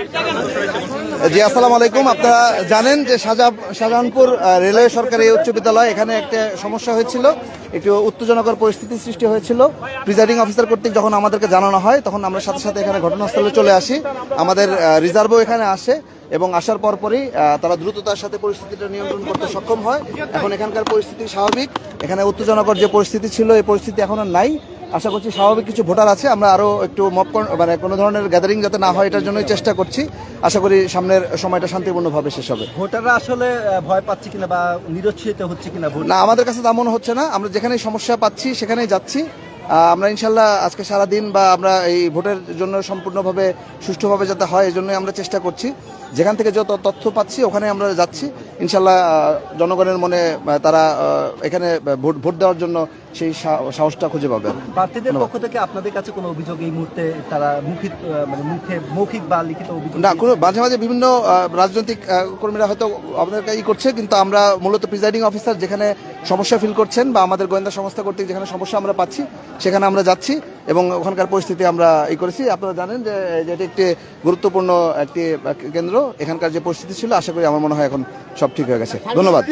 জি, আসসালামু আলাইকুম। আপনারা জানেন যে শাহজাহানপুর রেলওয়ে সরকারি উচ্চ বিদ্যালয়, এখানে একটা সমস্যা হয়েছিল, একটু উত্তেজনকর পরিস্থিতির সৃষ্টি হয়েছিল। প্রিজাইডিং অফিসার কর্তৃক যখন আমাদেরকে জানানো হয়, তখন আমরা সাথে সাথে এখানে ঘটনাস্থলে চলে আসি। আমাদের রিজার্ভও এখানে আসে এবং আসার পরপরই তারা দ্রুততার সাথে পরিস্থিতিটা নিয়ন্ত্রণ করতে সক্ষম হয়। এখন এখানকার পরিস্থিতি স্বাভাবিক। এখানে উত্তেজনকর যে পরিস্থিতি ছিল, এই পরিস্থিতি এখন আর নাই। আশা করছি স্বাভাবিক কিছু ভোটার আছে, আমরা আরও একটু মানে কোনো ধরনের গ্যাদারিং যাতে না হয় এটার জন্যই চেষ্টা করছি। আশা করি সামনের সময়টা শান্তিপূর্ণভাবে শেষ হবে। ভোটাররা আসলে ভয় পাচ্ছে কিনা বা নিরুৎসাহিত হচ্ছে কিনা? না, আমাদের কাছে তেমন হচ্ছে না। আমরা যেখানেই সমস্যা পাচ্ছি সেখানেই যাচ্ছি। আমরা ইনশাল্লাহ আজকে সারাদিন বা আমরা এই ভোটের জন্য সম্পূর্ণভাবে সুষ্ঠুভাবে যাতে হয়, এই জন্যই আমরা চেষ্টা করছি। যেখান থেকে যত তথ্য পাচ্ছি ওখানে আমরা যাচ্ছি। ইনশাল্লাহ জনগণের মনে তারা এখানে ভোট দেওয়ার জন্য সেই সাহসটা খুঁজে পাবে। প্রার্থীদের পক্ষ থেকে আপনাদের কাছে কোনো অভিযোগ এই মুহূর্তে তারা মৌখিক বা লিখিত অভিযোগ? না, কোনো মাঝে মাঝে বিভিন্ন রাজনৈতিক কর্মীরা হয়তো আপনাদেরকে করছে, কিন্তু আমরা মূলত প্রিজাইডিং অফিসার যেখানে সমস্যা ফিল করছেন বা আমাদের গোয়েন্দা সংস্থা কর্তৃক যেখানে সমস্যা আমরা পাচ্ছি সেখানে আমরা যাচ্ছি এবং ওখানকার পরিস্থিতি আমরা করেছি। আপনারা জানেন যে এটি একটি গুরুত্বপূর্ণ একটি কেন্দ্র। এখানকার যে পরিস্থিতি ছিল, আশা করি আমার মনে হয় এখন সব ঠিক হয়ে গেছে। ধন্যবাদ।